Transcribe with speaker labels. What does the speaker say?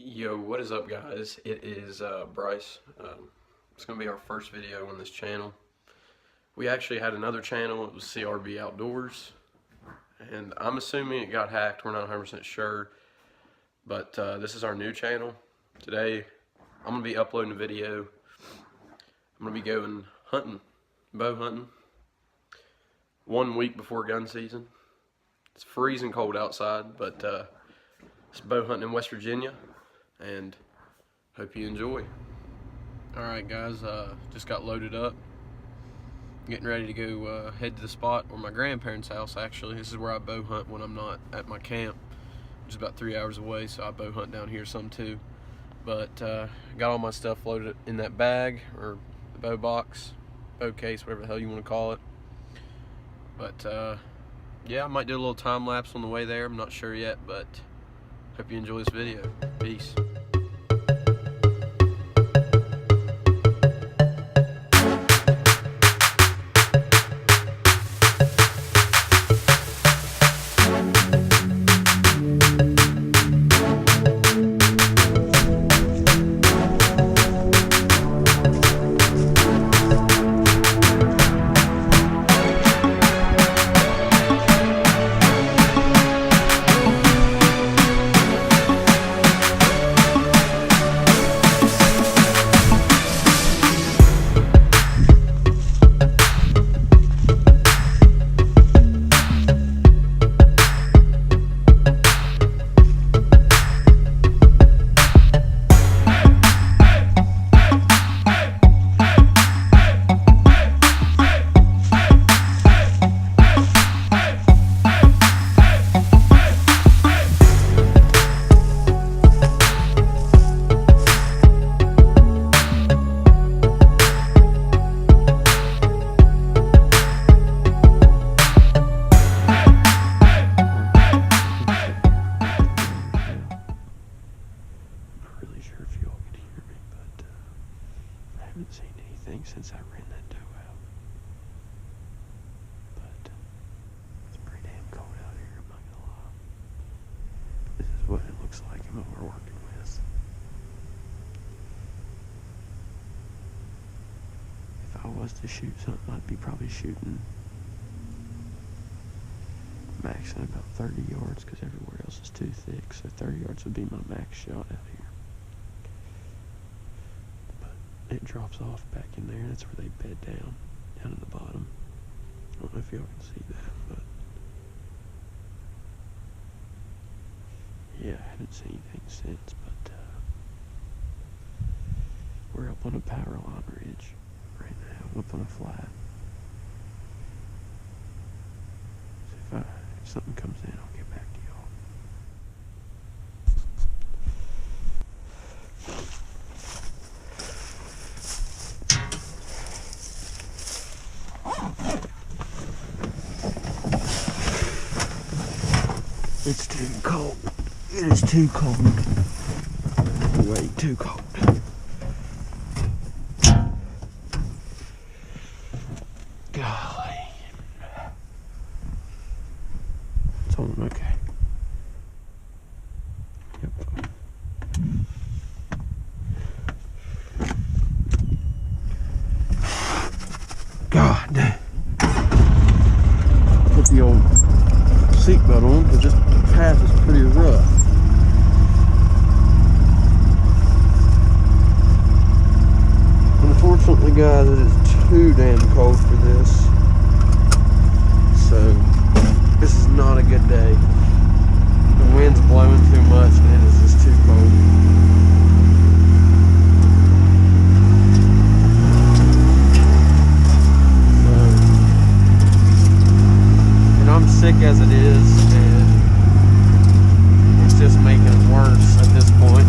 Speaker 1: Yo, what is up, guys? It is Bryce. It's going to be our first video on this channel. We actually had another channel. It was CRB Outdoors, and I'm assuming it got hacked. We're not 100% sure, but this is our new channel. Today, I'm going to be uploading a video. I'm going to be going hunting, bow hunting, 1 week before gun season. It's freezing cold outside, but it's bow hunting in West Virginia, and hope you enjoy. Alright guys, just got loaded up, getting ready to go head to the spot, or my grandparents' house actually. This is where I bow hunt when I'm not at my camp, which is about 3 hours away, so I bow hunt down here some too. But got all my stuff loaded in that bag, or the bow box, bow case, whatever the hell you want to call it. But yeah, I might do a little time lapse on the way there. I'm not sure yet, but hope you enjoy this video. Peace. If you all could hear me, but I haven't seen anything since I ran that doe out. But it's pretty damn cold out here, I'm not gonna lie. This is what it looks like and what we're working with. If I was to shoot something, I'd be probably shooting maxing about 30 yards because everywhere else is too thick, so 30 yards would be my max shot out here. It drops off back in there. That's where they bed down at the bottom. I don't know if y'all can see that, but yeah, I haven't seen anything since. But we're up on a power line ridge right now, up on a flat. So if something comes in, I'll get back to y'all. It's too cold. It is too cold. Way too cold. Golly. It's on, okay. Yep. God damn. Put the old seatbelt on because this path is pretty rough. Unfortunately, guys, it is too damn cold for this. So, this is not a good day. The wind's blowing too much and it is just too cold. I'm sick as it is, and it's just making it worse at this point.